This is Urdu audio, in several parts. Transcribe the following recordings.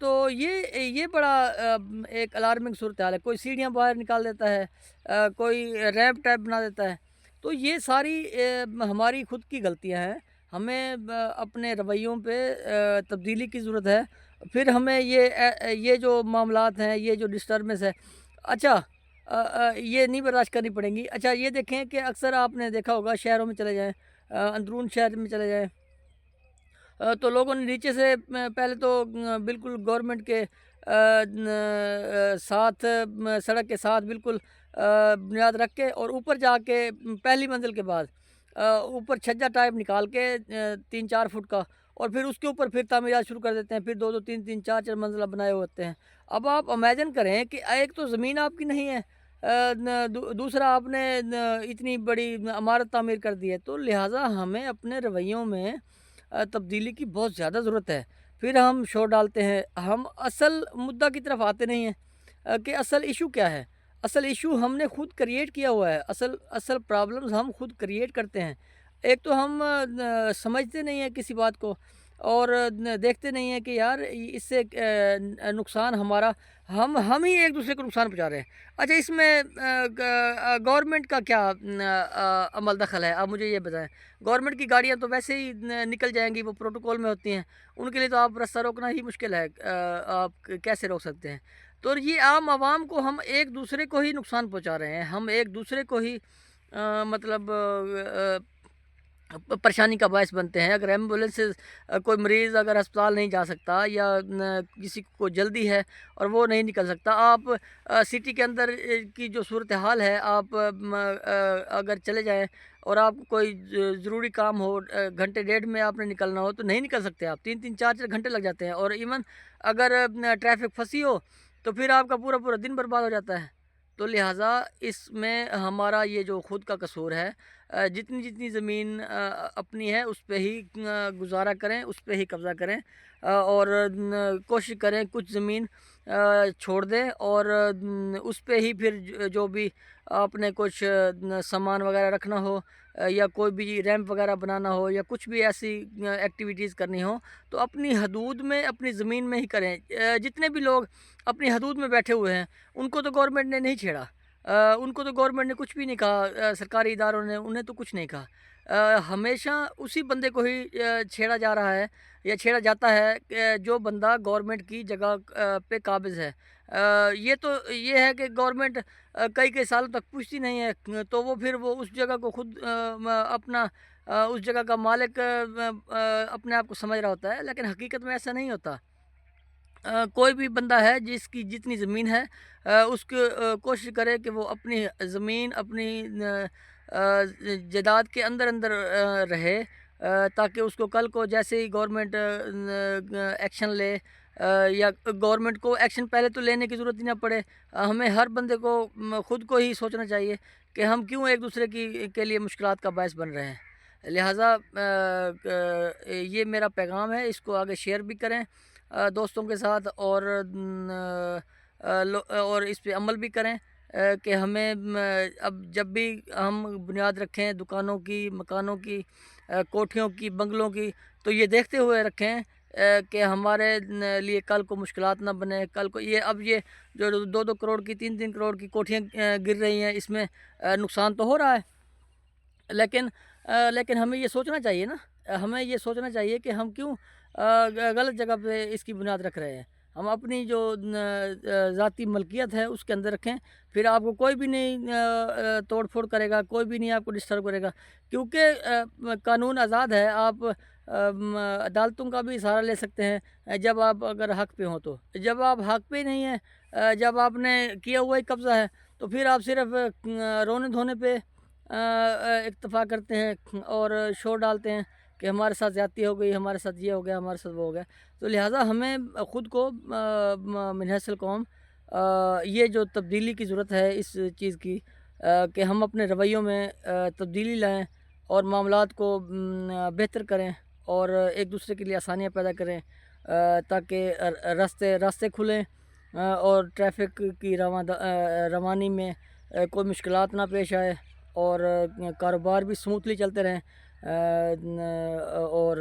تو یہ بڑا ایک الارمنگ صورتحال ہے. کوئی سیڑھیاں باہر نکال دیتا ہے, کوئی ریمپ ٹائپ بنا دیتا ہے. تو یہ ساری ہماری خود کی غلطیاں ہیں. ہمیں اپنے رویوں پہ تبدیلی کی ضرورت ہے. پھر ہمیں یہ جو معاملات ہیں, یہ جو ڈسٹربنس ہے, اچھا یہ نہیں برداشت کرنی پڑیں گی. اچھا یہ دیکھیں کہ اکثر آپ نے دیکھا ہوگا, شہروں میں چلے جائیں, اندرون شہر میں چلے جائیں, تو لوگوں نے نیچے سے پہلے تو بالکل گورنمنٹ کے ساتھ, سڑک کے ساتھ بالکل بنیاد رکھ کے, اور اوپر جا کے پہلی منزل کے بعد اوپر چھجا ٹائپ نکال کے 3-4 فٹ کا, اور پھر اس کے اوپر پھر تعمیرات شروع کر دیتے ہیں. پھر 2-2 3-3 4-4 منزلہ بنائے ہوتے ہیں. اب آپ امیجن کریں کہ ایک تو زمین آپ کی نہیں ہے, دوسرا آپ نے اتنی بڑی عمارت تعمیر کر دی ہے. تو لہٰذا ہمیں اپنے رویوں میں تبدیلی کی بہت زیادہ ضرورت ہے. پھر ہم شور ڈالتے ہیں, ہم اصل مدعا کی طرف آتے نہیں ہیں کہ اصل ایشو کیا ہے. اصل ایشو ہم نے خود کریٹ کیا ہوا ہے. اصل پرابلمز ہم خود کریٹ کرتے ہیں. ایک تو ہم سمجھتے نہیں ہیں کسی بات کو, اور دیکھتے نہیں ہیں کہ یار اس سے نقصان ہمارا, ہم ہی ایک دوسرے کو نقصان پہنچا رہے ہیں. اچھا اس میں گورنمنٹ کا کیا عمل دخل ہے, آپ مجھے یہ بتائیں. گورنمنٹ کی گاڑیاں تو ویسے ہی نکل جائیں گی, وہ پروٹوکول میں ہوتی ہیں, ان کے لیے تو آپ رستہ روکنا ہی مشکل ہے. آپ کیسے روک سکتے ہیں؟ تو یہ عام عوام کو ہم ایک دوسرے کو ہی نقصان پہنچا رہے ہیں. ہم ایک دوسرے کو ہی مطلب پریشانی کا باعث بنتے ہیں. اگر ایمبولینس سے کوئی مریض اگر ہسپتال نہیں جا سکتا, یا کسی کو جلدی ہے اور وہ نہیں نکل سکتا, آپ سٹی کے اندر کی جو صورتحال ہے, آپ اگر چلے جائیں اور آپ کو کوئی ضروری کام ہو, گھنٹے ڈیڑھ میں آپ نے نکلنا ہو, تو نہیں نکل سکتے آپ. 3-3 4-4 گھنٹے لگ جاتے ہیں. اور ایون اگر ٹریفک پھنسی ہو تو پھر آپ کا پورا پورا دن برباد ہو جاتا ہے. تو لہٰذا اس میں ہمارا یہ جو خود کا قصور ہے, جتنی زمین اپنی ہے اس پہ ہی گزارا کریں, اس پہ ہی قبضہ کریں, اور کوشش کریں کچھ زمین چھوڑ دیں, اور اس پہ ہی پھر جو بھی آپ نے کچھ سامان وغیرہ رکھنا ہو, یا کوئی بھی ریمپ وغیرہ بنانا ہو, یا کچھ بھی ایسی ایکٹیویٹیز کرنی ہو, تو اپنی حدود میں, اپنی زمین میں ہی کریں. جتنے بھی لوگ اپنی حدود میں بیٹھے ہوئے ہیں, ان کو تو گورنمنٹ نے نہیں چھیڑا, ان کو تو گورنمنٹ نے کچھ بھی نہیں کہا, سرکاری اداروں نے انہیں تو کچھ نہیں کہا. ہمیشہ اسی بندے کو ہی چھیڑا جا رہا ہے, یا چھیڑا جاتا ہے, جو بندہ گورنمنٹ کی جگہ پہ قابض ہے. یہ ہے کہ گورنمنٹ کئی سالوں تک پوچھتی نہیں ہے, تو وہ پھر وہ اس جگہ کو خود اپنا اس جگہ کا مالک اپنے آپ کو سمجھ رہا ہوتا ہے. لیکن حقیقت میں ایسا نہیں ہوتا. کوئی بھی بندہ ہے جس کی جتنی زمین ہے, اس کی کوشش کرے کہ وہ اپنی زمین, اپنی جائیداد کے اندر رہے, تاکہ اس کو کل کو جیسے ہی گورنمنٹ ایکشن لے, یا گورنمنٹ کو ایکشن پہلے تو لینے کی ضرورت ہی نہ پڑے. ہمیں ہر بندے کو خود کو ہی سوچنا چاہیے کہ ہم کیوں ایک دوسرے کے لیے مشکلات کا باعث بن رہے ہیں. لہٰذا یہ میرا پیغام ہے, اس کو آگے شیئر بھی کریں دوستوں کے ساتھ, اور اس پہ عمل بھی کریں کہ ہمیں اب جب بھی ہم بنیاد رکھیں دکانوں کی, مکانوں کی, کوٹھیوں کی, بنگلوں کی, تو یہ دیکھتے ہوئے رکھیں کہ ہمارے لیے کل کو مشکلات نہ بنے. کل کو اب یہ جو 2-2 کروڑ کی, 3-3 کروڑ کی کوٹھیاں گر رہی ہیں, اس میں نقصان تو ہو رہا ہے, لیکن ہمیں یہ سوچنا چاہیے نا, ہمیں یہ سوچنا چاہیے کہ ہم کیوں غلط جگہ پہ اس کی بنیاد رکھ رہے ہیں. ہم اپنی جو ذاتی ملکیت ہے اس کے اندر رکھیں, پھر آپ کو کوئی بھی نہیں توڑ پھوڑ کرے گا, کوئی بھی نہیں آپ کو ڈسٹرب کرے گا, کیونکہ قانون آزاد ہے. آپ عدالتوں کا بھی سہارا لے سکتے ہیں جب آپ اگر حق پہ ہوں. تو جب آپ حق پہ نہیں ہیں, جب آپ نے کیا ہوا ہی قبضہ ہے, تو پھر آپ صرف رونے دھونے پہ اکتفا کرتے ہیں اور شور ڈالتے ہیں کہ ہمارے ساتھ زیادتی ہو گئی, ہمارے ساتھ یہ ہو گیا, ہمارے ساتھ وہ ہو گیا. تو لہٰذا ہمیں خود کو من حیث القوم یہ جو تبدیلی کی ضرورت ہے اس چیز کی, کہ ہم اپنے رویوں میں تبدیلی لائیں, اور معاملات کو بہتر کریں, اور ایک دوسرے کے لیے آسانیاں پیدا کریں, تاکہ راستے کھلیں, اور ٹریفک کی روانی میں کوئی مشکلات نہ پیش آئے, اور کاروبار بھی سموتھلی چلتے رہیں, اور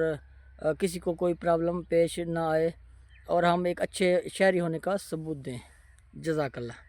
کسی کو کوئی پرابلم پیش نہ آئے. اور ہم ایک اچھے شہری ہونے کا ثبوت دیں۔ جزاک اللہ۔